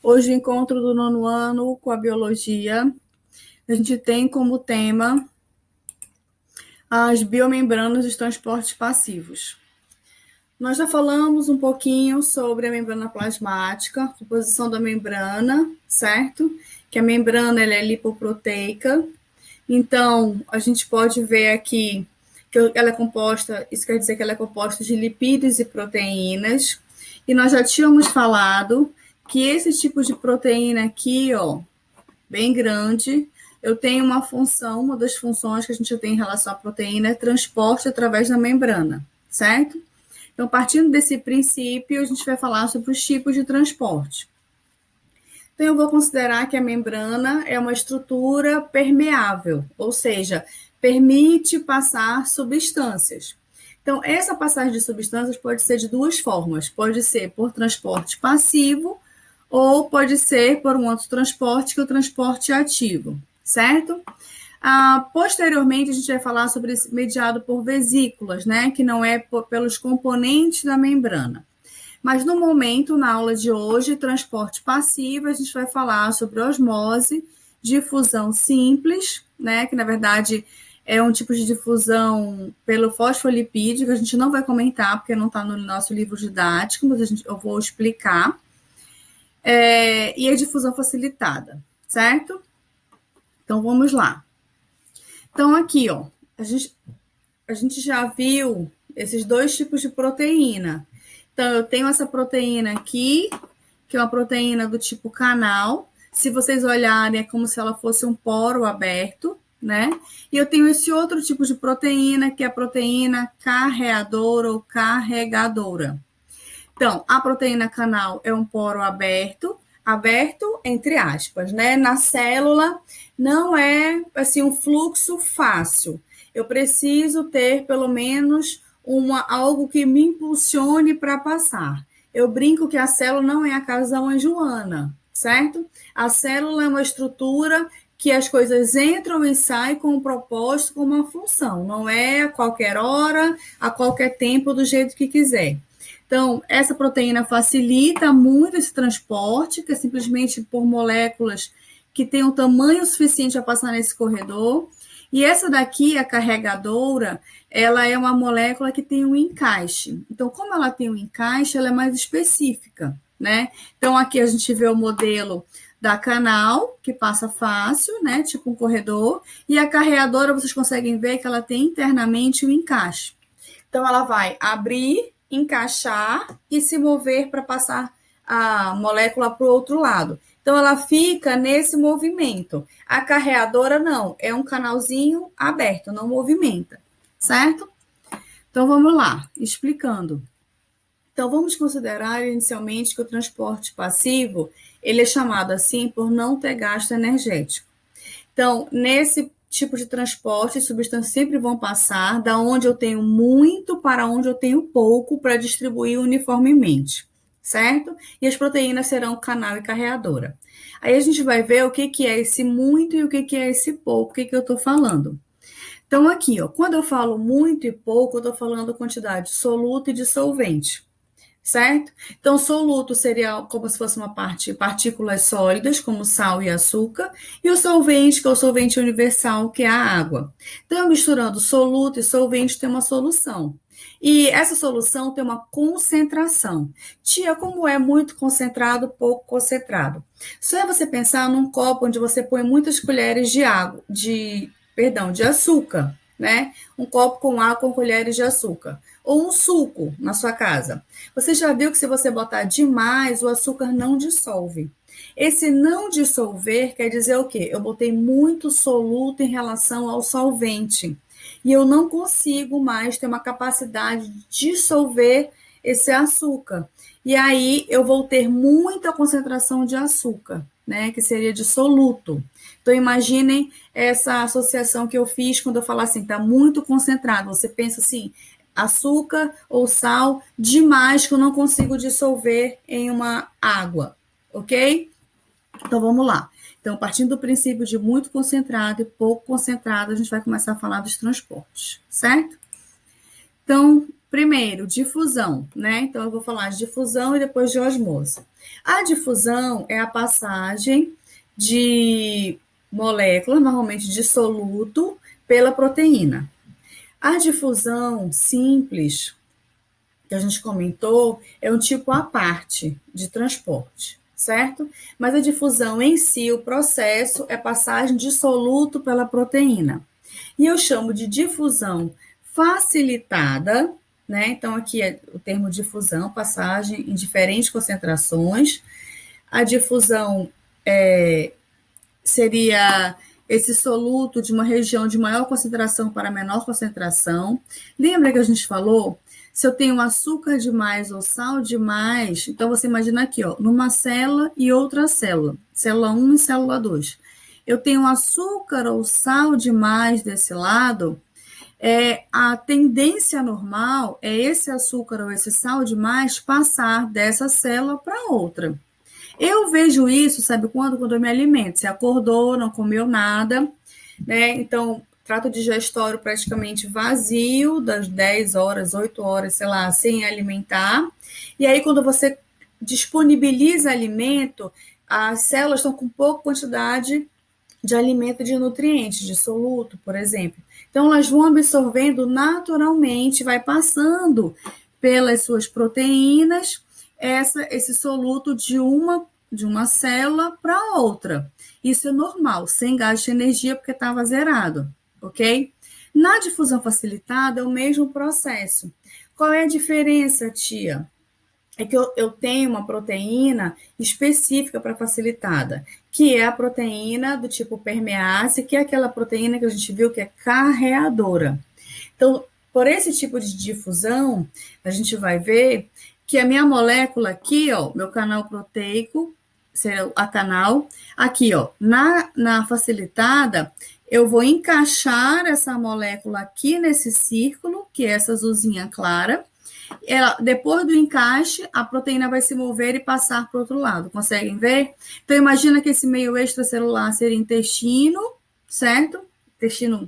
Hoje, o encontro do nono ano com a biologia, a gente tem como tema as biomembranas dos transportes passivos. Nós já falamos um pouquinho sobre a membrana plasmática, a composição da membrana, certo? Que a membrana ela é lipoproteica. Então, a gente pode ver aqui que ela é composta, isso quer dizer que ela é composta de lipídios e proteínas. E nós já tínhamos falado que esse tipo de proteína aqui, ó, bem grande, eu tenho uma função, uma das funções que a gente tem em relação à proteína é transporte através da membrana, certo? Então, partindo desse princípio, a gente vai falar sobre os tipos de transporte. Então, eu vou considerar que a membrana é uma estrutura permeável, ou seja, permite passar substâncias. Então, essa passagem de substâncias pode ser de duas formas: pode ser por transporte passivo ou pode ser por um outro transporte, que é o transporte ativo, certo? Posteriormente, a gente vai falar sobre esse mediado por vesículas, né? Que não é pelos componentes da membrana. Mas no momento, na aula de hoje, transporte passivo, a gente vai falar sobre osmose, difusão simples, né? Que na verdade é um tipo de difusão pelo fosfolipídio, que a gente não vai comentar, porque não está no nosso livro didático, mas eu vou explicar. E a difusão facilitada, certo? Então vamos lá. Então, aqui, ó, a gente já viu esses dois tipos de proteína. Então, eu tenho essa proteína aqui, que é uma proteína do tipo canal. Se vocês olharem, é como se ela fosse um poro aberto, né? E eu tenho esse outro tipo de proteína, que é a proteína carreadora ou carregadora. Então, a proteína canal é um poro aberto, aberto entre aspas, né? Na célula não é assim um fluxo fácil. Eu preciso ter pelo menos algo que me impulsione para passar. Eu brinco que a célula não é a casa da mãe Joana, certo? A célula é uma estrutura que as coisas entram e saem com um propósito, com uma função. Não é a qualquer hora, a qualquer tempo, do jeito que quiser. Então, essa proteína facilita muito esse transporte, que é simplesmente por moléculas que têm um tamanho suficiente para passar nesse corredor. E essa daqui, a carregadora, ela é uma molécula que tem um encaixe. Então, como ela tem um encaixe, ela é mais específica, né? Então, aqui a gente vê o modelo da canal, que passa fácil, né? Tipo um corredor. E a carreadora, vocês conseguem ver que ela tem internamente um encaixe. Então, ela vai abrir, encaixar e se mover para passar a molécula para o outro lado. Então, ela fica nesse movimento. A carreadora não, é um canalzinho aberto, não movimenta, certo? Então, vamos lá, explicando. Então, vamos considerar inicialmente que o transporte passivo, ele é chamado assim por não ter gasto energético. Então, nesse tipo de transporte, as substâncias sempre vão passar da onde eu tenho muito para onde eu tenho pouco para distribuir uniformemente, certo? E as proteínas serão canal e carreadora. Aí a gente vai ver o que é esse muito e o que é esse pouco, o que eu estou falando. Então, aqui, ó, quando eu falo muito e pouco, eu estou falando quantidade soluta e dissolvente, certo? Então, soluto seria como se fosse uma partículas sólidas, como sal e açúcar, e o solvente, que é o solvente universal, que é a água. Então, misturando soluto e solvente, tem uma solução. E essa solução tem uma concentração. Tia, como é muito concentrado, pouco concentrado? Só é você pensar num copo onde você põe muitas colheres de água, de açúcar, né? Um copo com água com colheres de açúcar. Ou um suco na sua casa. Você já viu que se você botar demais, o açúcar não dissolve. Esse não dissolver quer dizer o quê? Eu botei muito soluto em relação ao solvente. E eu não consigo mais ter uma capacidade de dissolver esse açúcar. E aí eu vou ter muita concentração de açúcar, né? Que seria de soluto. Então, imaginem essa associação que eu fiz quando eu falar assim, está muito concentrado. Você pensa assim, açúcar ou sal demais que eu não consigo dissolver em uma água, ok? Então, vamos lá. Então, partindo do princípio de muito concentrado e pouco concentrado, a gente vai começar a falar dos transportes, certo? Então, Primeiro, difusão, né? Então, eu vou falar de difusão e depois de osmose. A difusão é a passagem de moléculas, normalmente dissoluto, pela proteína. A difusão simples, que a gente comentou, é um tipo à parte de transporte, certo? Mas a difusão em si, o processo, é passagem dissoluto pela proteína. E eu chamo de difusão facilitada, né? Então, aqui é o termo difusão, passagem em diferentes concentrações. A difusão seria esse soluto de uma região de maior concentração para menor concentração. Lembra que a gente falou? Se eu tenho açúcar demais ou sal demais, então você imagina aqui, ó, numa célula e outra célula, célula 1 e célula 2. Eu tenho açúcar ou sal demais desse lado, a tendência normal é esse açúcar ou esse sal demais passar dessa célula para outra. Eu vejo isso, sabe quando? Quando eu me alimento. Você acordou, não comeu nada, né? Então, trato digestório praticamente vazio, das 10 horas, 8 horas, sei lá, sem alimentar. E aí, quando você disponibiliza alimento, as células estão com pouca quantidade de alimento de nutrientes, de soluto, por exemplo. Então, elas vão absorvendo naturalmente, vai passando pelas suas proteínas esse soluto de uma célula para outra. Isso é normal, sem gasto de energia, porque estava zerado, ok? Na difusão facilitada, é o mesmo processo. Qual é a diferença, tia? É que eu tenho uma proteína específica para facilitada, que é a proteína do tipo permease, que é aquela proteína que a gente viu que é carreadora. Então, por esse tipo de difusão, a gente vai ver que a minha molécula aqui, ó, meu canal proteico, será a canal, aqui, ó, na facilitada, eu vou encaixar essa molécula aqui nesse círculo, que é essa azulzinha clara. Depois do encaixe, a proteína vai se mover e passar para o outro lado. Conseguem ver? Então, imagina que esse meio extracelular seria intestino, certo? Intestino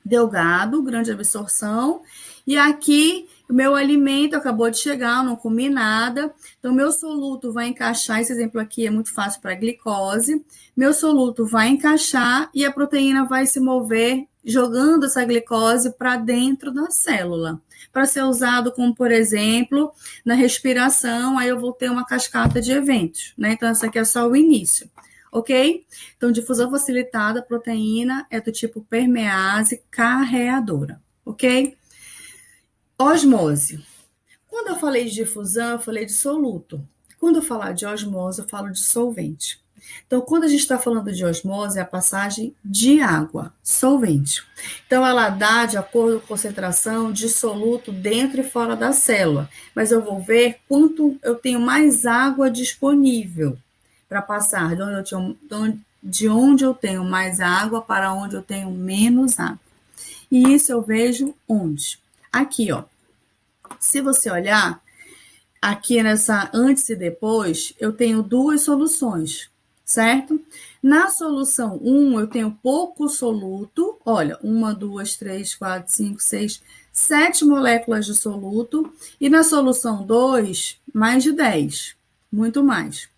delgado, grande absorção. E aqui, o meu alimento acabou de chegar, não comi nada. Então, meu soluto vai encaixar. Esse exemplo aqui é muito fácil para glicose. Meu soluto vai encaixar e a proteína vai se mover, jogando essa glicose para dentro da célula. Para ser usado como, por exemplo, na respiração, aí eu vou ter uma cascata de eventos, né? Então, essa aqui é só o início. Ok? Então, difusão facilitada, proteína é do tipo permease carreadora, ok? Osmose. Quando eu falei de difusão, eu falei de soluto. Quando eu falar de osmose, eu falo de solvente. Então, quando a gente está falando de osmose, é a passagem de água, solvente. Então, ela dá de acordo com a concentração de soluto dentro e fora da célula. Mas eu vou ver quanto eu tenho mais água disponível para passar de onde eu tenho mais água para onde eu tenho menos água. E isso eu vejo onde? Aqui, ó. Se você olhar, aqui nessa antes e depois, eu tenho duas soluções, certo? Na solução 1, eu tenho pouco soluto. Olha, 1, 2, 3, 4, 5, 6, 7 moléculas de soluto. E na solução 2, mais de 10, muito mais.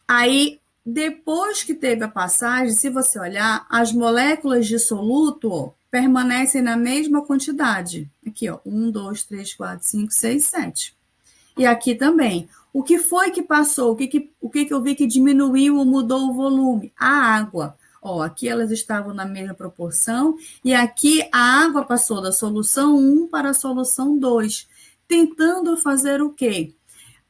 Aí, depois que teve a passagem, se você olhar, as moléculas de soluto, ó, permanecem na mesma quantidade. Aqui, ó, 1, 2, 3, 4, 5, 6, 7. E aqui também. O que foi que passou? O que eu vi que diminuiu ou mudou o volume? A água. Ó, aqui elas estavam na mesma proporção e aqui a água passou da solução 1 para a solução 2, tentando fazer o quê?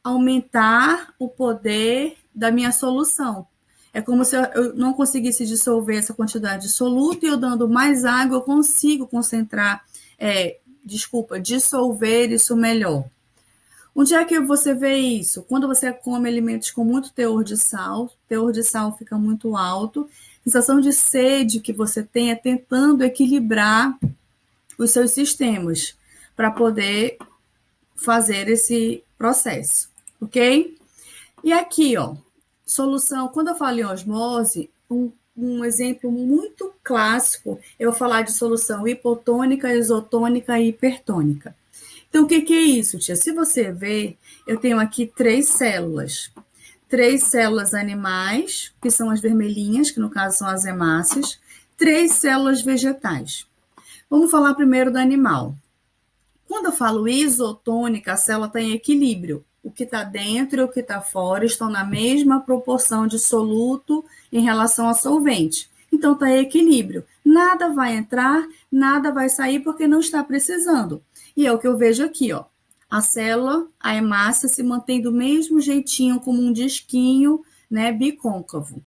Aumentar o poder da minha solução. É como se eu não conseguisse dissolver essa quantidade de soluto e eu dando mais água eu consigo concentrar, dissolver isso melhor. Onde é que você vê isso? Quando você come alimentos com muito teor de sal, o teor de sal fica muito alto, a sensação de sede que você tem é tentando equilibrar os seus sistemas para poder fazer esse processo, ok? E aqui, ó, solução, quando eu falo em osmose, um exemplo muito clássico, eu vou falar de solução hipotônica, isotônica e hipertônica. Então, o que é isso, tia? Se você ver, eu tenho aqui 3 células. 3 células animais, que são as vermelhinhas, que no caso são as hemácias. 3 células vegetais. Vamos falar primeiro do animal. Quando eu falo isotônica, a célula está em equilíbrio. O que está dentro e o que está fora estão na mesma proporção de soluto em relação ao solvente. Então, está em equilíbrio. Nada vai entrar, nada vai sair porque não está precisando. E é o que eu vejo aqui, ó. A célula, a hemácia, se mantém do mesmo jeitinho, como um disquinho, né, bicôncavo.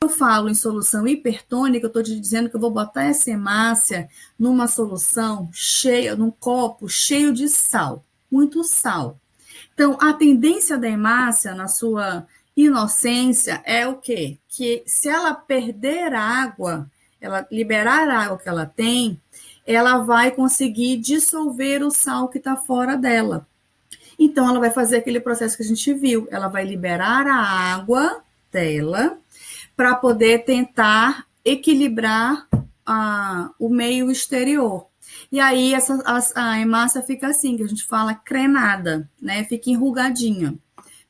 Eu falo em solução hipertônica, eu estou te dizendo que eu vou botar essa hemácia numa solução cheia, num copo cheio de sal, muito sal. Então, a tendência da hemácia, na sua inocência, é o quê? Que se ela perder água, ela liberar a água que ela tem, ela vai conseguir dissolver o sal que está fora dela. Então, ela vai fazer aquele processo que a gente viu, ela vai liberar a água dela para poder tentar equilibrar o meio exterior. E aí a hemácia fica assim, que a gente fala crenada, né? Fica enrugadinha.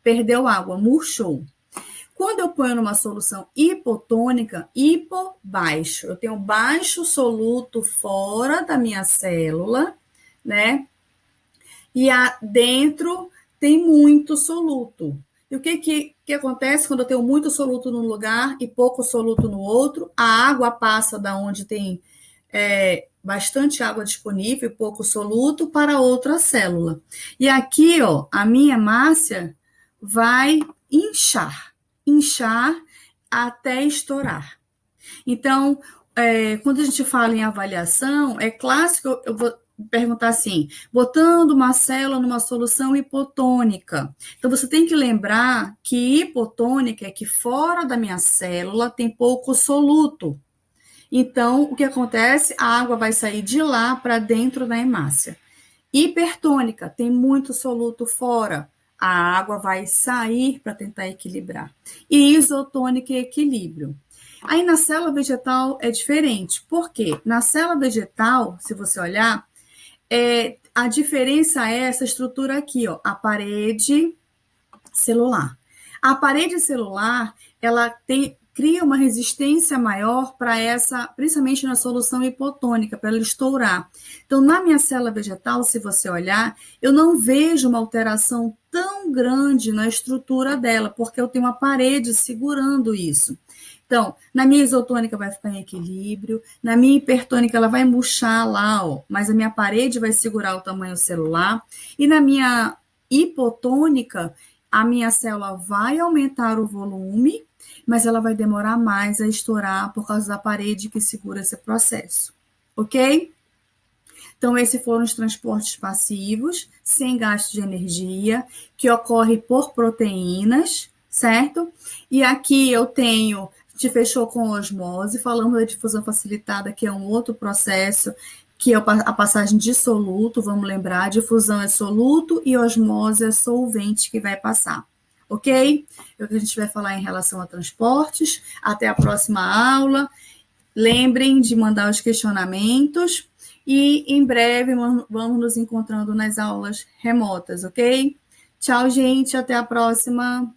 Perdeu água, murchou. Quando eu ponho numa solução hipotônica, hipo, baixo. Eu tenho baixo soluto fora da minha célula, né? E dentro tem muito soluto. E o que acontece quando eu tenho muito soluto num lugar e pouco soluto no outro? A água passa da onde tem bastante água disponível e pouco soluto para outra célula. E aqui, ó, a minha hemácia vai inchar até estourar. Então, quando a gente fala em avaliação, é clássico, eu vou perguntar assim, botando uma célula numa solução hipotônica. Então, você tem que lembrar que hipotônica é que fora da minha célula tem pouco soluto. Então, o que acontece? A água vai sair de lá para dentro da hemácia. Hipertônica, tem muito soluto fora. A água vai sair para tentar equilibrar. E isotônica é equilíbrio. Aí na célula vegetal é diferente. Por quê? Na célula vegetal, se você olhar, a diferença é essa estrutura aqui, ó, a parede celular. A parede celular, ela cria uma resistência maior para essa, principalmente na solução hipotônica, para ela estourar. Então, na minha célula vegetal, se você olhar, eu não vejo uma alteração tão grande na estrutura dela, porque eu tenho uma parede segurando isso. Então, na minha isotônica vai ficar em equilíbrio, na minha hipertônica ela vai murchar lá, ó, mas a minha parede vai segurar o tamanho celular, e na minha hipotônica, a minha célula vai aumentar o volume, mas ela vai demorar mais a estourar por causa da parede que segura esse processo, ok? Então, esses foram os transportes passivos, sem gasto de energia, que ocorre por proteínas, certo? E aqui eu tenho, a gente fechou com osmose, falando da difusão facilitada, que é um outro processo, que é a passagem de soluto, vamos lembrar, difusão é soluto e osmose é solvente que vai passar, ok? É o que a gente vai falar em relação a transportes. Até a próxima aula. Lembrem de mandar os questionamentos e em breve vamos nos encontrando nas aulas remotas, ok? Tchau, gente, até a próxima.